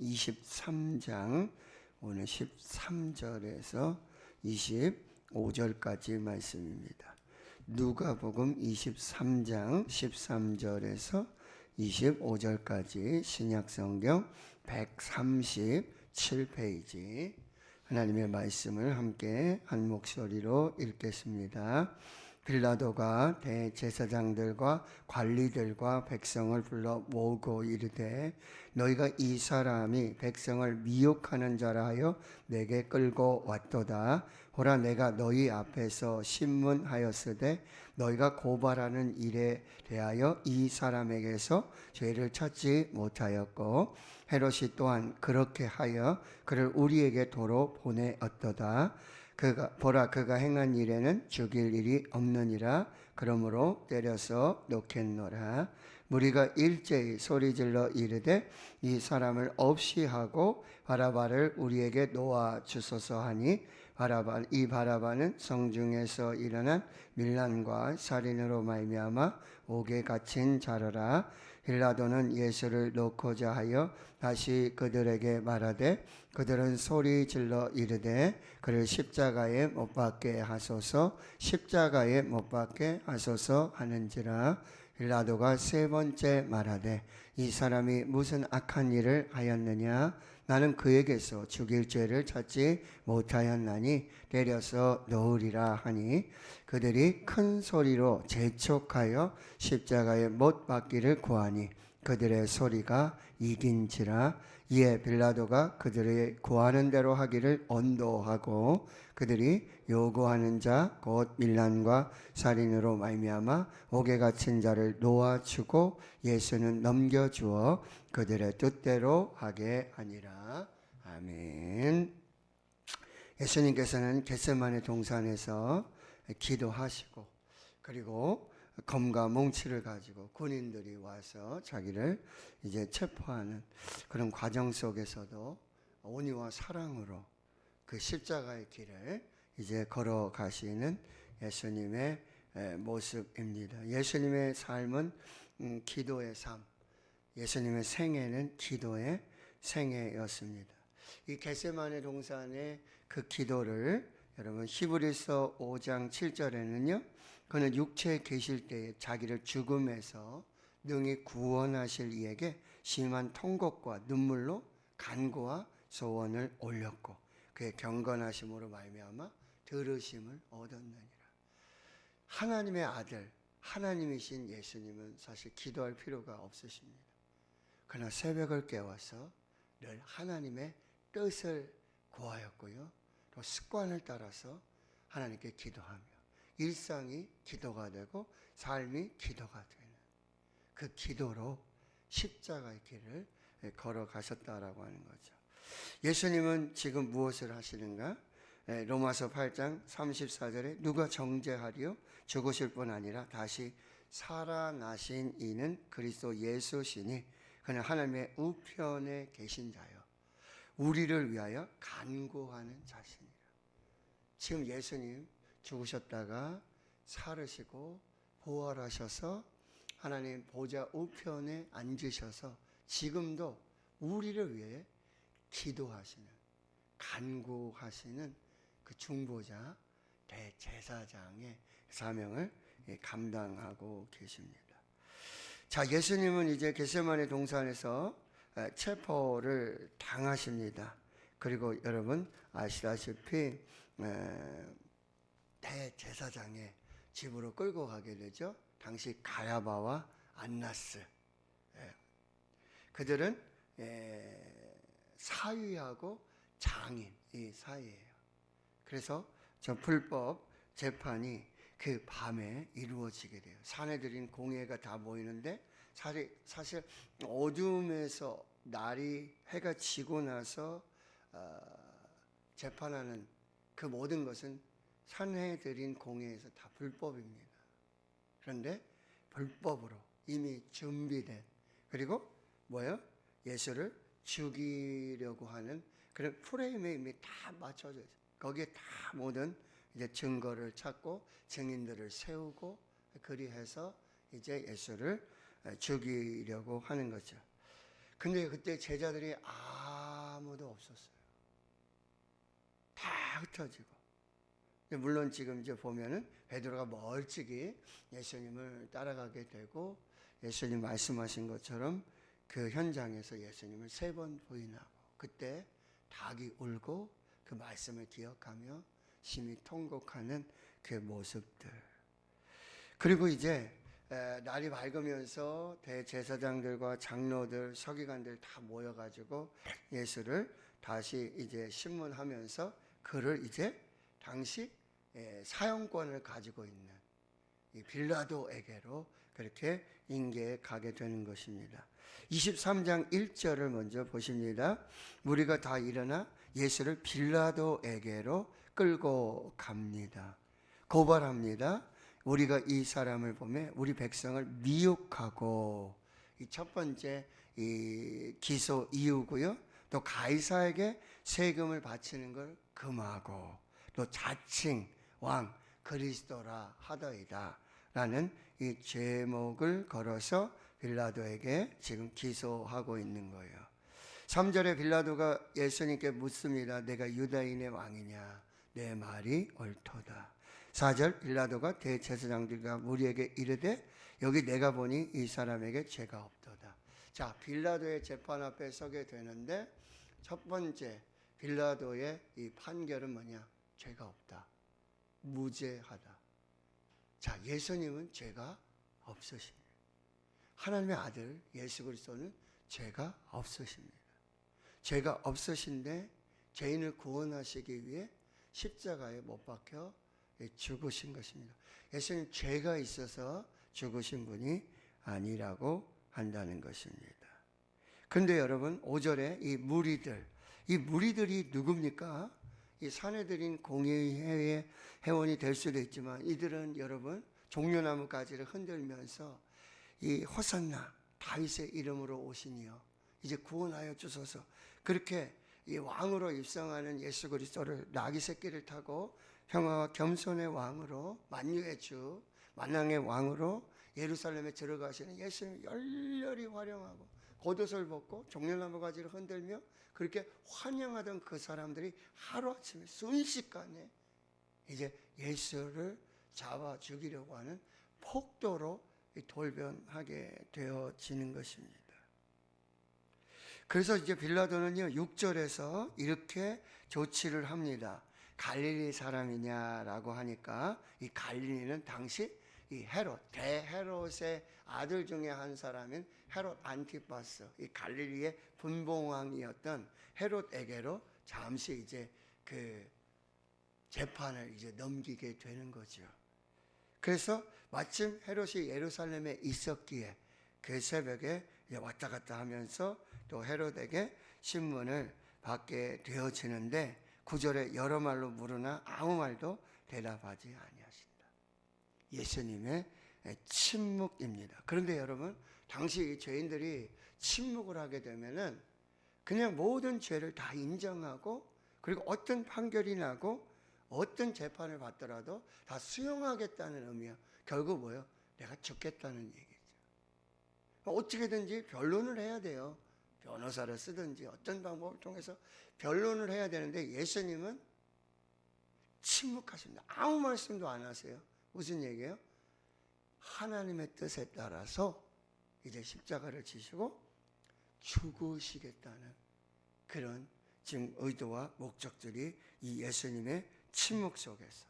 23장 오늘 13절에서 25절까지 말씀입니다. 누가복음 23장 13절에서 25절까지 신약성경 137페이지 하나님의 말씀을 함께 한 목소리로 읽겠습니다. 빌라도가 대제사장들과 관리들과 백성을 불러 모으고 이르되 너희가 이 사람이 백성을 미혹하는 자라 하여 내게 끌고 왔도다. 보라, 내가 너희 앞에서 신문하였으되 너희가 고발하는 일에 대하여 이 사람에게서 죄를 찾지 못하였고 헤롯이 또한 그렇게 하여 그를 우리에게 도로 보내었도다. 보라, 그가 행한 일에는 죽일 일이 없느니라. 그러므로 때려서 놓겠노라. 무리가 일제히 소리질러 이르되 이 사람을 없이 하고 바라바를 우리에게 놓아 주소서 하니 이 바라바는 성중에서 일어난 밀란과 살인으로 말미암아 옥에 갇힌 자로라. 빌라도는 예수를 놓고자 하여 다시 그들에게 말하되 그들은 소리 질러 이르되 그를 십자가에 못 박게 하소서, 십자가에 못 박게 하소서 하는지라. 빌라도가 세 번째 말하되 이 사람이 무슨 악한 일을 하였느냐? 나는 그에게서 죽일 죄를 찾지 못하였나니 때려서 놓으리라 하니 그들이 큰 소리로 재촉하여 십자가에 못 박기를 구하니 그들의 소리가 이긴지라. 이에 빌라도가 그들의 구하는 대로 하기를 언도하고 그들이 요구하는 자 곧 밀란과 살인으로 말미암아 옥에 갇힌 자를 놓아주고 예수는 넘겨주어 그들의 뜻대로 하게 하니라. 아멘. 예수님께서는 겟세마네 동산에서 기도하시고 그리고 검과 몽치를 가지고 군인들이 와서 자기를 이제 체포하는 그런 과정 속에서도 온유와 사랑으로 그 십자가의 길을 이제 걸어가시는 예수님의 모습입니다. 예수님의 삶은 기도의 삶, 예수님의 생애는 기도의 생애였습니다. 이 겟세마네 동산의 그 기도를 여러분 히브리서 5장 7절에는요. 그는 육체에 계실 때에 자기를 죽음에서 능히 구원하실 이에게 심한 통곡과 눈물로 간구와 소원을 올렸고 그의 경건하심으로 말미암아 들으심을 얻었느니라. 하나님의 아들, 하나님이신 예수님은 사실 기도할 필요가 없으십니다. 그러나 새벽을 깨워서 늘 하나님의 뜻을 구하였고요. 또 습관을 따라서 하나님께 기도하며 일상이 기도가 되고 삶이 기도가 되는 그 기도로 십자가의 길을 걸어가셨다라고 하는 거죠. 예수님은 지금 무엇을 하시는가? 로마서 8장 34절에 누가 정죄하리요? 죽으실 뿐 아니라 다시 살아나신 이는 그리스도 예수시니 그는 하나님의 우편에 계신 자요 우리를 위하여 간구하는 자시니라. 지금 예수님 죽으셨다가 살으시고 부활하셔서 하나님 보좌 우편에 앉으셔서 지금도 우리를 위해 기도하시는 간구하시는 그 중보자 대제사장의 사명을 감당하고 계십니다. 자, 예수님은 이제 겟세마네 동산에서 체포를 당하십니다. 그리고 여러분 아시다시피 대제사장의 집으로 끌고 가게 되죠. 당시 가야바와 안나스 그들은 사위하고 장인 이 사이예요. 그래서 저 불법 재판이 그 밤에 이루어지게 돼요. 사내들인 공회가 다 모이는데 사실 어둠에서 날이 해가 지고 나서 재판하는 그 모든 것은 사내들인 공회에서 다 불법입니다. 그런데 불법으로 이미 준비된 그리고 뭐예요? 예수를 죽이려고 하는 그런 프레임에 이미 다 맞춰져 있어요. 거기에 다 모든 이제 증거를 찾고 증인들을 세우고 그리해서 이제 예수를 죽이려고 하는 거죠. 근데 그때 제자들이 아무도 없었어요. 다 흩어지고. 물론 지금 이제 보면은 베드로가 멀찍이 예수님을 따라가게 되고 예수님 말씀하신 것처럼 그 현장에서 예수님을 3번 부인하고 그때 닭이 울고 그 말씀을 기억하며 심히 통곡하는 그 모습들. 그리고 이제 날이 밝으면서 대제사장들과 장로들, 서기관들 다 모여가지고 예수를 다시 이제 신문하면서 그를 이제 당시 사형권을 가지고 있는 이 빌라도에게로 그렇게 인계해 가게 되는 것입니다. 23장 1절을 먼저 보십니다. 우리가 다 일어나 예수를 빌라도에게로 끌고 갑니다. 고발합니다. 우리가 이 사람을 보면 우리 백성을 미혹하고 이 첫 번째 이 기소 이유고요. 또 가이사에게 세금을 바치는 걸 금하고 또 자칭 왕 그리스도라 하더이다 라는 이 제목을 걸어서 빌라도에게 지금 기소하고 있는 거예요. 3절에 빌라도가 예수님께 묻습니다. 내가 유다인의 왕이냐? 내 말이 옳도다. 4절 빌라도가 대제사장들과 무리에게 이르되 여기 내가 보니 이 사람에게 죄가 없도다. 자, 빌라도의 재판 앞에 서게 되는데 첫 번째 빌라도의 이 판결은 뭐냐? 죄가 없다. 무죄하다. 자, 예수님은 죄가 없으십니다. 하나님의 아들 예수 그리스도는 죄가 없으십니다. 죄가 없으신데 죄인을 구원하시기 위해 십자가에 못 박혀 죽으신 것입니다. 예수님 죄가 있어서 죽으신 분이 아니라고 한다는 것입니다. 그런데 여러분 5절에 이 무리들이 누굽니까? 이 사내들인 공의회의 회원이 될 수도 있지만 이들은 여러분 종려나무 가지를 흔들면서 이 호산나 다윗의 이름으로 오시니요 이제 구원하여 주소서 그렇게 이 왕으로 입성하는 예수 그리스도를 나귀 새끼를 타고 평화와 겸손의 왕으로 만유의 주 만왕의 왕으로 예루살렘에 들어가시는 예수님 열렬히 활용하고 겉옷을 벗고 종려나무 가지를 흔들며 그렇게 환영하던 그 사람들이 하루아침에 순식간에 이제 예수를 잡아 죽이려고 하는 폭도로 돌변하게 되어지는 것입니다. 그래서 이제 빌라도는요 6절에서 이렇게 조치를 합니다. 갈릴리 사람이냐라고 하니까 이 갈릴리는 당시 이 헤롯 대헤롯의 아들 중에 한 사람인 헤롯 안티파스 이 갈릴리의 분봉왕이었던 헤롯에게로 잠시 이제 그 재판을 이제 넘기게 되는 거죠. 그래서 마침 헤롯이 예루살렘에 있었기에 그 새벽에 이제 왔다 갔다 하면서 또 헤롯에게 신문을 받게 되어지는데 9절에 여러 말로 물으나 아무 말도 대답하지 아니하신다. 예수님의 침묵입니다. 그런데 여러분 당시 죄인들이 침묵을 하게 되면은 그냥 모든 죄를 다 인정하고 그리고 어떤 판결이 나고 어떤 재판을 받더라도 다 수용하겠다는 의미야. 결국 뭐예요? 내가 죽겠다는 얘기죠. 어떻게든지 변론을 해야 돼요. 변호사를 쓰든지 어떤 방법을 통해서 변론을 해야 되는데 예수님은 침묵하십니다. 아무 말씀도 안 하세요. 무슨 얘기예요? 하나님의 뜻에 따라서 이제 십자가를 지시고 죽으시겠다는 그런 지금 의도와 목적들이 이 예수님의 침묵 속에서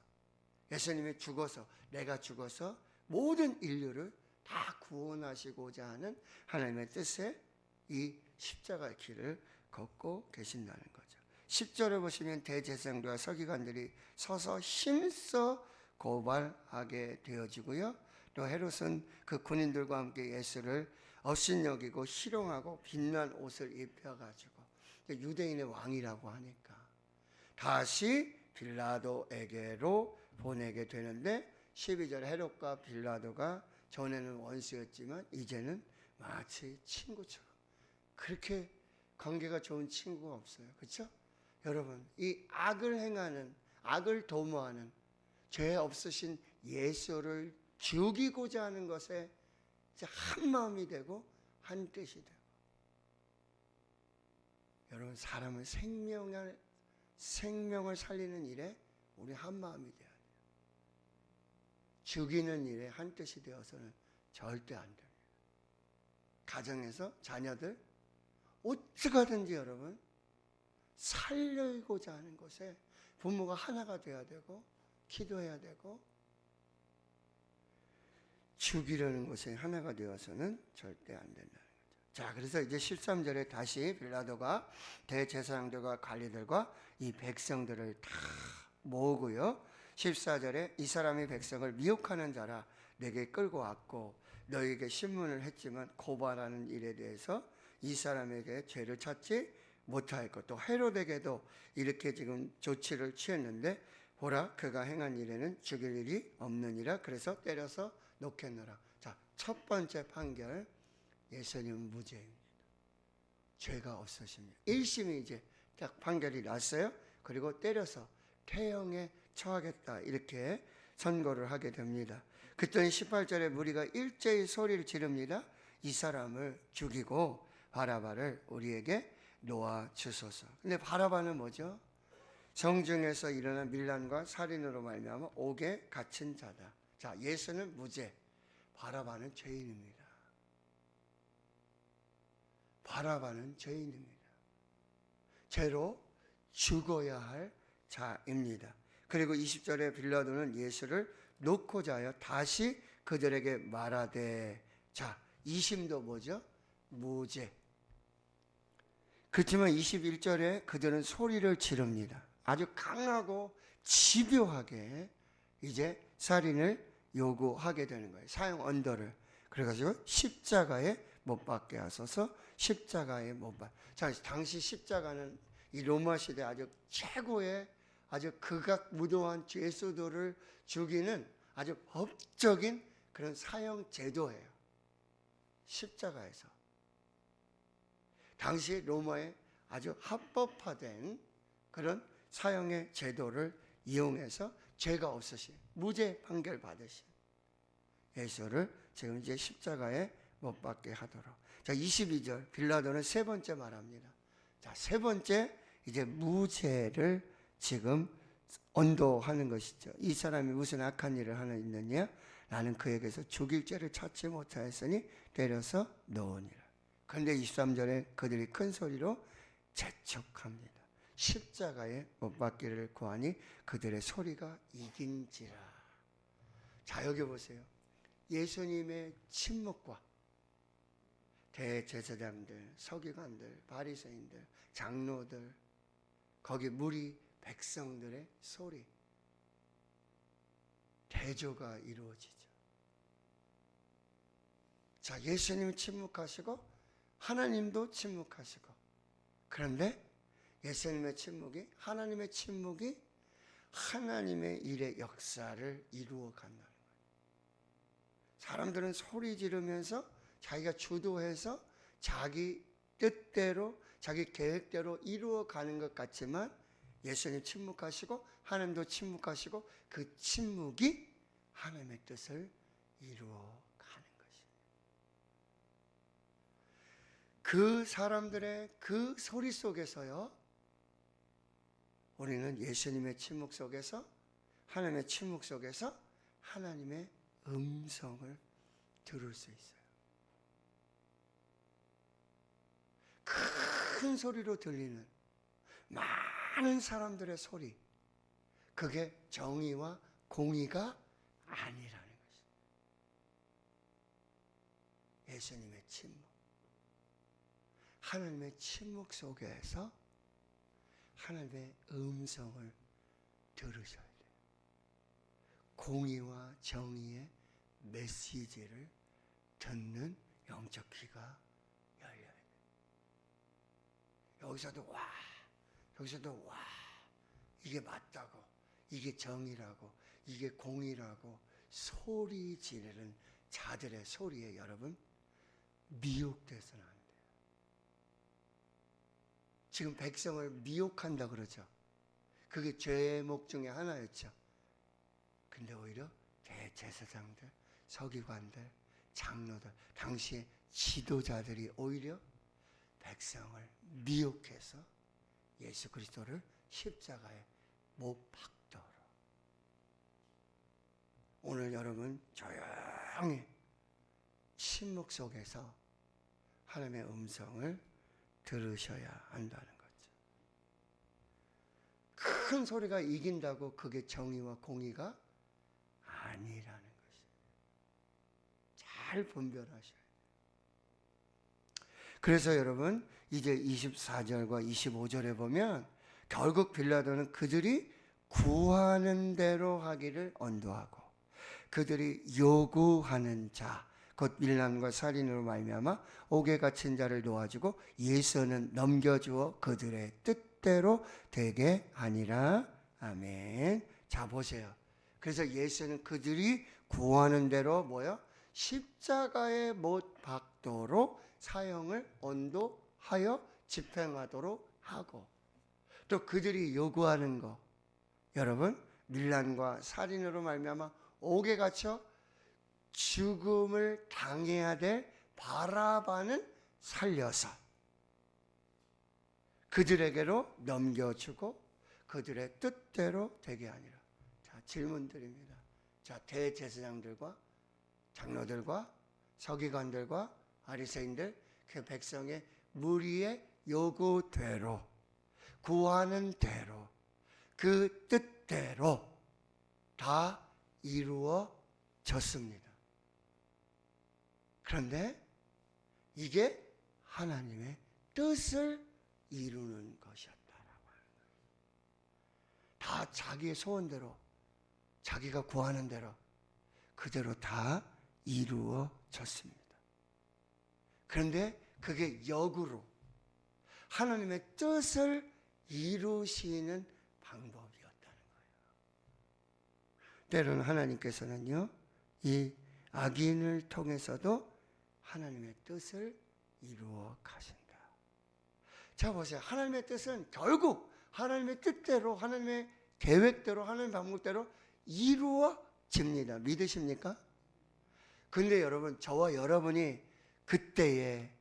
예수님이 죽어서 내가 죽어서 모든 인류를 다 구원하시고자 하는 하나님의 뜻에 이 십자가의 길을 걷고 계신다는 거죠. 10절에 보시면 대제사장과 서기관들이 서서 힘써 고발하게 되어지고요. 또 헤롯은 그 군인들과 함께 예수를 업신여기고 희롱하고 빛난 옷을 입혀가지고 유대인의 왕이라고 하니까 다시 빌라도에게로 보내게 되는데 12절 헤롯과 빌라도가 전에는 원수였지만 이제는 마치 친구처럼 그렇게 관계가 좋은 친구가 없어요. 그렇죠? 여러분 이 악을 행하는 악을 도모하는 죄 없으신 예수를 죽이고자 하는 것에 한 마음이 되고 한 뜻이 되고 여러분 여러분, 사람은 생명을 살리는 일에 우리 한 마음이 돼야 돼요. 죽이는 일에 한 뜻이 되어서는 절대 안 됩니다. 가정에서 자녀들 어떻게 하든지 여러분 살리고자 하는 것에 부모가 하나가 되어야 되고 기도해야 되고 죽이려는 것에 하나가 되어서는 절대 안 된다는 거죠. 자, 그래서 이제 13절에 다시 빌라도가 대제사장들과 관리들과 이 백성들을 다 모으고요. 14절에 이 사람이 백성을 미혹하는 자라 내게 끌고 왔고 너에게 신문을 했지만 고발하는 일에 대해서 이 사람에게 죄를 찾지 못하였고 또 헤롯에게도 이렇게 지금 조치를 취했는데 보라 그가 행한 일에는 죽일 일이 없느니라. 그래서 때려서 놓겠노라. 자, 첫 번째 판결, 예수님은 무죄입니다. 죄가 없으십니다. 1심이 이제 딱 판결이 났어요. 그리고 때려서 태형에 처하겠다 이렇게 선고를 하게 됩니다. 그랬더니 18절에 무리가 일제히 소리를 지릅니다. 이 사람을 죽이고 바라바를 우리에게 놓아 주소서. 근데 바라바는 뭐죠? 성중에서 일어난 밀란과 살인으로 말미암아 옥에 갇힌 자다. 자, 예수는 무죄, 바라바는 죄인입니다. 바라바는 죄인입니다. 죄로 죽어야 할 자입니다. 그리고 20절에 빌라도는 예수를 놓고자 하여 다시 그들에게 말하되, 자, 2심도 뭐죠? 무죄. 그렇지만 21절에 그들은 소리를 지릅니다. 아주 강하고 집요하게 이제 살인을 요구하게 되는 거예요. 사형 언도를. 그래가지고 십자가에 못 박게 하소서. 십자가에 못 박. 자, 당시 십자가는 이 로마 시대 아주 최고의 아주 극악무도한 죄수들을 죽이는 아주 법적인 그런 사형 제도예요. 십자가에서. 당시 로마에 아주 합법화된 그런 사형의 제도를 이용해서 죄가 없으신 무죄 판결 받으신 예수를 지금 이제 십자가에 못 박게 하도록. 자, 22절 빌라도는 세 번째 말합니다. 자, 세 번째 이제 무죄를 지금 언도하는 것이죠. 이 사람이 무슨 악한 일을 하나 있느냐? 나는 그에게서 죽일 죄를 찾지 못하였으니 때려서 놓으니라. 그런데 23절에 그들이 큰 소리로 재촉합니다. 십자가에 못 박기를 구하니 그들의 소리가 이긴지라. 자, 여기 보세요. 예수님의 침묵과 대제사장들, 서기관들, 바리새인들, 장로들, 거기 무리 백성들의 소리, 대조가 이루어지죠. 자, 예수님이 침묵하시고 하나님도 침묵하시고, 그런데 예수님의 침묵이, 하나님의 침묵이 하나님의 일의 역사를 이루어 간다는 거예요. 사람들은 소리 지르면서 자기가 주도해서 자기 뜻대로 자기 계획대로 이루어 가는 것 같지만 예수님 침묵하시고 하나님도 침묵하시고 그 침묵이 하나님의 뜻을 이루어 가는 것입니다. 그 사람들의 그 소리 속에서요, 우리는 예수님의 침묵 속에서, 하나님의 침묵 속에서 하나님의 음성을 들을 수 있어요. 큰 소리로 들리는 많은 사람들의 소리, 그게 정의와 공의가 아니라는 것입니다. 예수님의 침묵, 하나님의 침묵 속에서 하나님의 음성을 들으셔야 돼요. 공의와 정의의 메시지를 듣는 영적 귀가 열려야 돼요. 여기서도 와, 여기서도 와, 이게 맞다고, 이게 정의라고, 이게 공의라고 소리 지르는 자들의 소리에 여러분 미혹돼서는 안 돼요. 지금 백성을 미혹한다 그러죠. 그게 죄목 중에 하나였죠. 근데 오히려 대제사장들, 서기관들, 장로들, 당시의 지도자들이 오히려 백성을 미혹해서 예수 그리스도를 십자가에 못 박도록. 오늘 여러분 조용히 침묵 속에서 하나님의 음성을 들으셔야 한다는 거죠. 큰 소리가 이긴다고 그게 정의와 공의가 아니라는 것이에요. 잘 분별하셔야 돼요. 그래서 여러분 이제 24절과 25절에 보면 결국 빌라도는 그들이 구하는 대로 하기를 언도하고 그들이 요구하는 자 곧 밀란과 살인으로 말미암아 옥에 갇힌 자를 놓아주고 예수는 넘겨주어 그들의 뜻대로 되게 하니라. 아멘. 자 보세요. 그래서 예수는 그들이 구하는 대로 뭐요? 십자가에 못 박도록 사형을 언도하여 집행하도록 하고, 또 그들이 요구하는 거, 여러분 밀란과 살인으로 말미암아 옥에 갇혀 죽음을 당해야 될 바라바는 살려서 그들에게로 넘겨주고 그들의 뜻대로 되게 하니라. 자, 질문 드립니다. 자, 대제사장들과 장로들과 서기관들과 바리새인들, 그 백성의 무리의 요구대로, 구하는 대로, 그 뜻대로 다 이루어졌습니다. 그런데 이게 하나님의 뜻을 이루는 것이었다라고 하는 거예요. 다 자기의 소원대로, 자기가 구하는 대로 그대로 다 이루어졌습니다. 그런데 그게 역으로 하나님의 뜻을 이루시는 방법이었다는 거예요. 때로는 하나님께서는요, 이 악인을 통해서도 하나님의 뜻을 이루어 가신다. 자 보세요. 하나님의 뜻은 결국 하나님의 뜻대로, 하나님의 계획대로, 하나님의 방법대로 이루어집니다. 믿으십니까? 근데 여러분, 저와 여러분이 그때에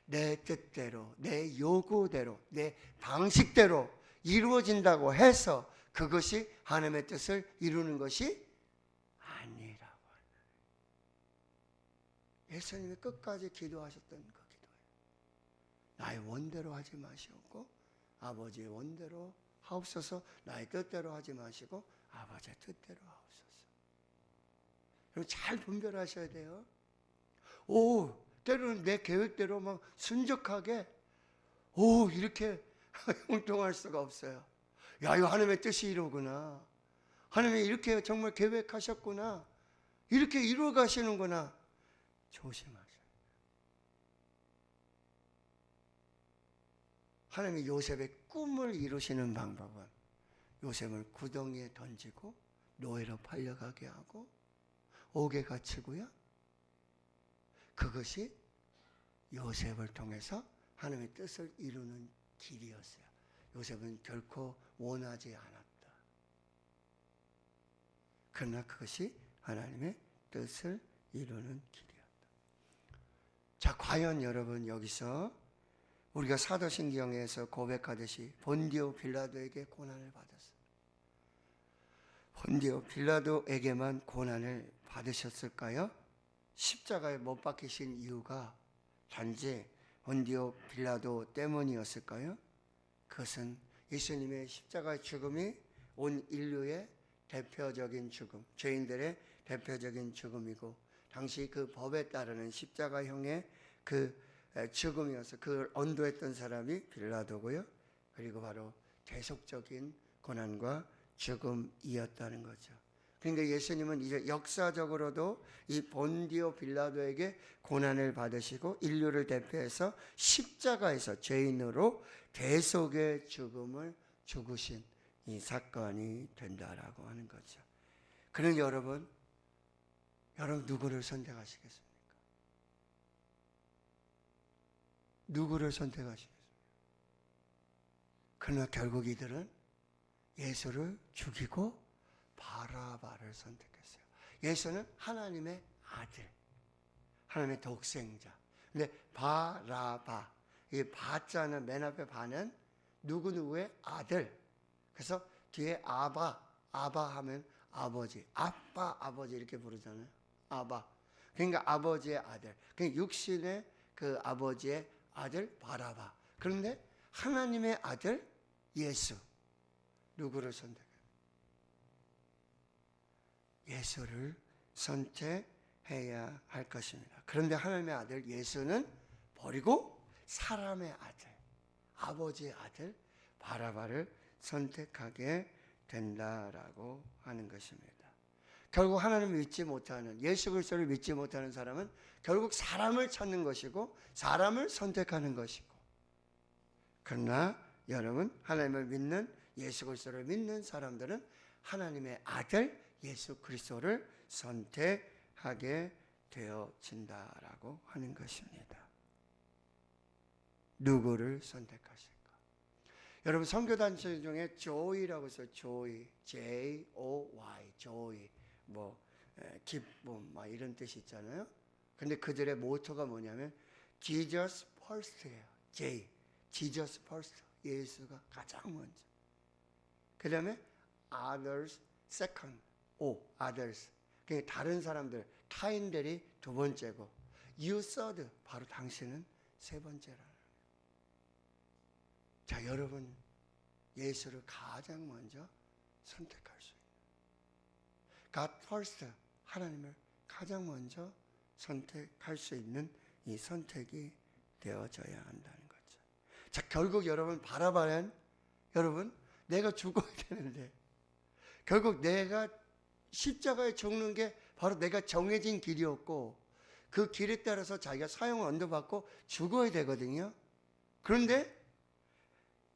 내 뜻대로, 내 요구대로, 내 방식대로 이루어진다고 해서 그것이 하나님의 뜻을 이루는 것이 아니라고 하는. 예수님이 끝까지 기도하셨던 그 기도예요. 나의 원대로 하지 마시옵고 아버지의 원대로 하옵소서. 나의 뜻대로 하지 마시고 아버지의 뜻대로 하옵소서. 여러분 잘 분별하셔야 돼요. 때로는 내 계획대로 막 순적하게 이렇게 행동할 수가 없어요. 야, 이거 하나님의 뜻이 이루구나. 하나님이 이렇게 정말 계획하셨구나. 이렇게 이루어 가시는구나. 조심하세요. 하나님이 요셉의 꿈을 이루시는 방법은 요셉을 구덩이에 던지고 노예로 팔려가게 하고 옥에 갇히고요. 그것이 요셉을 통해서 하나님의 뜻을 이루는 길이었어요. 요셉은 결코 원하지 않았다. 그러나 그것이 하나님의 뜻을 이루는 길이었다. 자, 과연 여러분 여기서 우리가 사도신경에서 고백하듯이 본디오 빌라도에게 고난을 받았어요. 본디오 빌라도에게만 고난을 받으셨을까요? 십자가에 못 박히신 이유가 단지 본디오 빌라도 때문이었을까요? 그것은 예수님의 십자가의 죽음이 온 인류의 대표적인 죽음, 죄인들의 대표적인 죽음이고 당시 그 법에 따르는 십자가형의 그 죽음이어서 그걸 언도했던 사람이 빌라도고요. 그리고 바로 계속적인 고난과 죽음이었다는 거죠. 그러니까 예수님은 이제 역사적으로도 이 본디오 빌라도에게 고난을 받으시고 인류를 대표해서 십자가에서 죄인으로 대속의 죽음을 죽으신 이 사건이 된다라고 하는 거죠. 그러니 여러분 누구를 선택하시겠습니까? 누구를 선택하시겠습니까? 그러나 결국 이들은 예수를 죽이고 바라바를 선택했어요. 예수는 하나님의 아들, 하나님의 독생자. 근데 바라바, 이 바자는 맨 앞에 바는 누구누구의 아들. 그래서 뒤에 아바 하면 아버지, 아빠, 아버지 이렇게 부르잖아요. 아바. 그러니까 아버지의 아들. 그러니까 육신의 그 아버지의 아들 바라바. 그런데 하나님의 아들 예수. 누구를 선택해요? 예수를 선택해야 할 것입니다. 그런데 하나님의 아들 예수는 버리고 사람의 아들, 아버지의 아들 바라바를 선택하게 된다라고 하는 것입니다. 결국 하나님을 믿지 못하는, 예수 그리스도를 믿지 못하는 사람은 결국 사람을 찾는 것이고 사람을 선택하는 것이고, 그러나 여러분 하나님을 믿는, 예수 그리스도를 믿는 사람들은 하나님의 아들 예수 그리스도를 선택하게 되어진다라고 하는 것입니다. 누구를 선택하실까? 여러분 선교단체 중에 조이라고 해서 조이, J-O-Y, 조이, 기쁨 막 이런 뜻이 있잖아요. 근데 그들의 모토가 뭐냐면 Jesus first예요. J, Jesus first, 예수가 가장 먼저. 그 다음에 others second, O, others, 그러니까 다른 사람들, 타인들이 두 번째고, you third, 바로 당신은 세 번째라는 거예요. 자, 여러분 예수를 가장 먼저 선택할 수 있는, God first, 하나님을 가장 먼저 선택할 수 있는 이 선택이 되어져야 한다는 거죠. 자, 결국 여러분 바라바는, 여러분 내가 죽어야 되는데, 결국 내가 십자가에 죽는 게 바로 내가 정해진 길이었고, 그 길에 따라서 자기가 사형을 언도받고 죽어야 되거든요. 그런데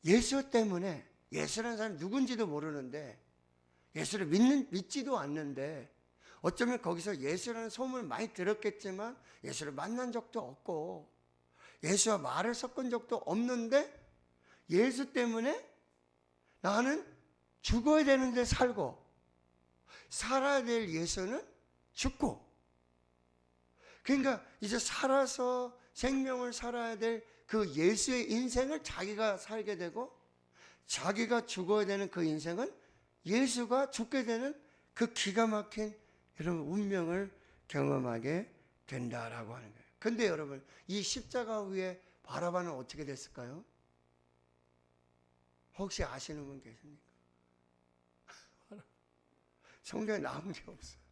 예수 때문에, 예수라는 사람이 누군지도 모르는데, 예수를 믿지도 않는데, 어쩌면 거기서 예수라는 소문을 많이 들었겠지만 예수를 만난 적도 없고 예수와 말을 섞은 적도 없는데, 예수 때문에 나는 죽어야 되는데 살고, 살아야 될 예수는 죽고, 그러니까 이제 살아서 생명을 살아야 될 그 예수의 인생을 자기가 살게 되고, 자기가 죽어야 되는 그 인생은 예수가 죽게 되는 그 기가 막힌 이런 운명을 경험하게 된다라고 하는 거예요. 근데 여러분 이 십자가 위에 바라바는 어떻게 됐을까요? 혹시 아시는 분 계십니까? 성경에 나온 게 없어요.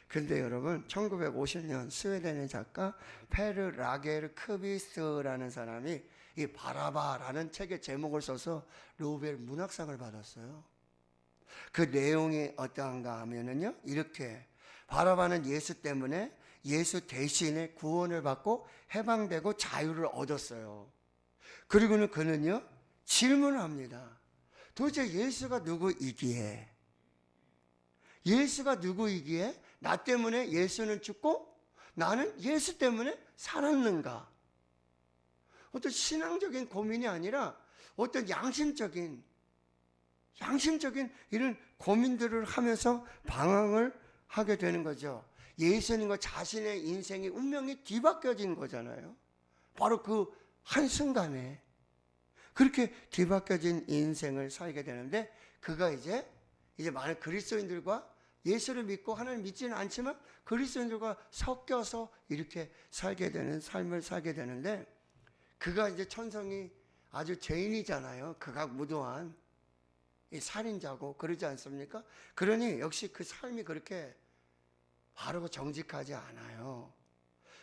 근데 여러분 1950년 스웨덴의 작가 페르 라겔 크비스라는 사람이 이 바라바라는 책의 제목을 써서 노벨 문학상을 받았어요. 그 내용이 어떠한가 하면은요, 이렇게 바라바는 예수 때문에, 예수 대신에 구원을 받고 해방되고 자유를 얻었어요. 그리고는 그는요 질문을 합니다. 도대체 예수가 누구이기에, 예수가 누구이기에 나 때문에 예수는 죽고 나는 예수 때문에 살았는가? 어떤 신앙적인 고민이 아니라 어떤 양심적인 이런 고민들을 하면서 방황을 하게 되는 거죠. 예수님과 자신의 인생의 운명이 뒤바뀌어진 거잖아요. 바로 그 한순간에 그렇게 뒤바뀌어진 인생을 살게 되는데, 그가 이제 많은 그리스도인들과, 예수를 믿고 하나님 믿지는 않지만 그리스도인들과 섞여서 이렇게 살게 되는 삶을 살게 되는데, 그가 이제 천성이 아주 죄인이잖아요. 극악무도한 이 살인자고 그러지 않습니까? 그러니 역시 그 삶이 그렇게 바르고 정직하지 않아요.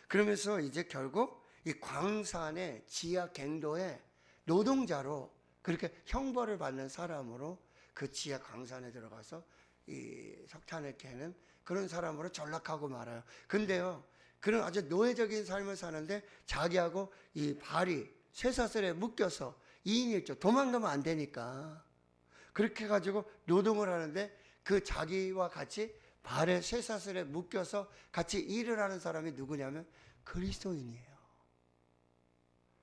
그러면서 이제 결국 이 광산의 지하 갱도의 노동자로, 그렇게 형벌을 받는 사람으로 그 지하 광산에 들어가서 이 석탄을 캐는 그런 사람으로 전락하고 말아요. 근데요, 그런 아주 노예적인 삶을 사는데 자기하고 이 발이 쇠사슬에 묶여서 2인 1조, 도망가면 안 되니까 그렇게 해가지고 노동을 하는데, 그 자기와 같이 발에 쇠사슬에 묶여서 같이 일을 하는 사람이 누구냐면 그리스도인이에요.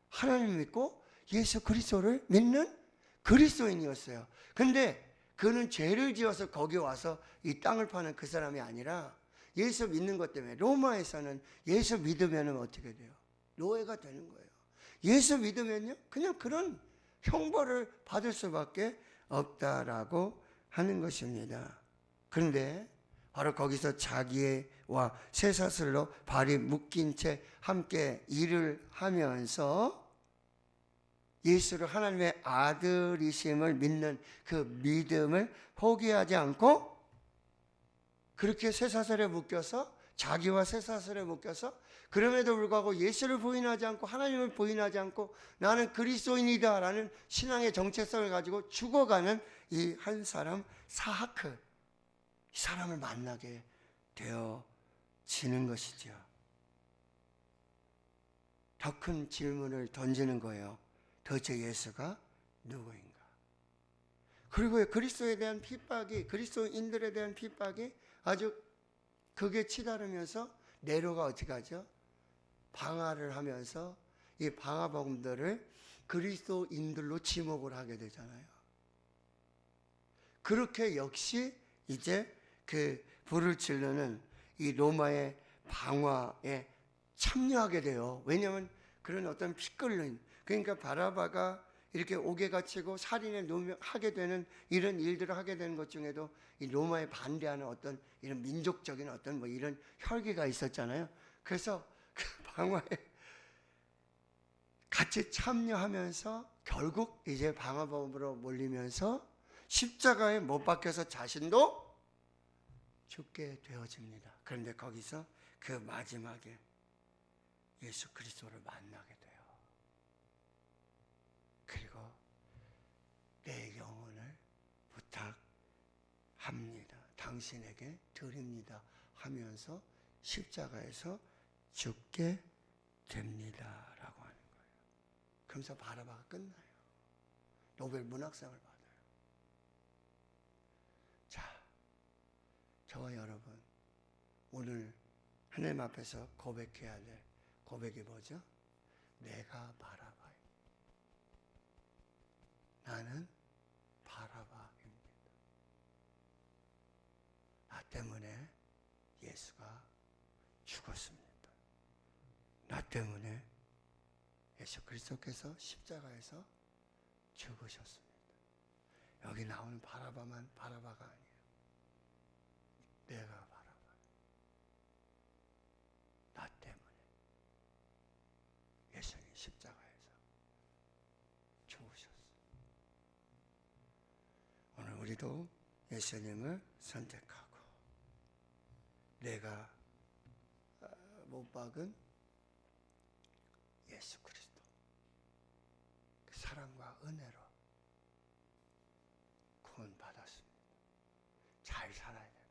하나님 믿고 예수 그리스도를 믿는 그리스도인이었어요. 근데 그는 죄를 지어서 거기 와서 이 땅을 파는 그 사람이 아니라 예수 믿는 것 때문에, 로마에서는 예수 믿으면 어떻게 돼요? 노예가 되는 거예요. 예수 믿으면요 그냥 그런 형벌을 받을 수밖에 없다라고 하는 것입니다. 그런데 바로 거기서 자기와 쇠사슬로 발이 묶인 채 함께 일을 하면서 예수를 하나님의 아들이심을 믿는 그 믿음을 포기하지 않고 그렇게 쇠사슬에 묶여서 자기와 쇠사슬에 묶여서 그럼에도 불구하고 예수를 부인하지 않고 하나님을 부인하지 않고 나는 그리스도인이다 라는 신앙의 정체성을 가지고 죽어가는 이 한 사람 사하크, 이 사람을 만나게 되어지는 것이죠. 더 큰 질문을 던지는 거예요. 도대체 예수가 누구인가? 그리고 그리스도에 대한 핍박이, 그리스도인들에 대한 핍박이 아주 극에 치달으면서 네로가 어떻게 하죠? 방화를 하면서 이 방화범들을 그리스도인들로 지목을 하게 되잖아요. 그렇게 역시 이제 그 불을 지르는 이 로마의 방화에 참여하게 돼요. 왜냐하면 그런 어떤 피끌린, 그러니까 바라바가 이렇게 옥에 갇히고 살인에 하게 되는 이런 일들을 하게 되는 것 중에도 이 로마에 반대하는 어떤 이런 민족적인 어떤 뭐 이런 혈기가 있었잖아요. 그래서 그 방화에 같이 참여하면서 결국 이제 방화범으로 몰리면서 십자가에 못 박혀서 자신도 죽게 되어집니다. 그런데 거기서 그 마지막에 예수 그리스도를 만나게 돼요. 그리고 내 영혼을 부탁합니다. 당신에게 드립니다. 하면서 십자가에서 죽게 됩니다. 라고 하는 거예요. 그러면서 바라바가 끝나요. 노벨 문학상을 받아요. 자, 저와 여러분, 오늘 하나님 앞에서 고백해야 될 고백이 뭐죠? 내가 바라바요. 나는 바라바입니다. 나 때문에 예수가 죽었습니다. 나 때문에 예수 그리스도께서 십자가에서 죽으셨습니다. 여기 나오는 바라바만 바라바가 아니에요. 내가 바라바. 나 때문에 예수님 십자가에서 죽으셨어요. 오늘 우리도 예수님을 선택하고 내가 못 박은 예수 그리스도 그 사랑과 은혜로 구원받았습니다. 잘 살아야 됩니다.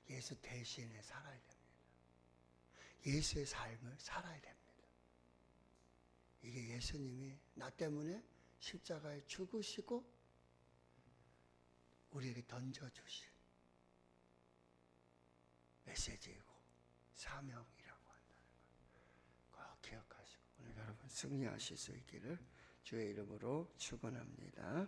예수 대신에 살아야 됩니다. 예수의 삶을 살아야 됩니다. 이게 예수님이 나 때문에 십자가에 죽으시고 우리에게 던져주신 메시지이고 사명이라고 한다는 걸 꼭 기억하시고 오늘 여러분 승리하실 수 있기를 주의 이름으로 축원합니다.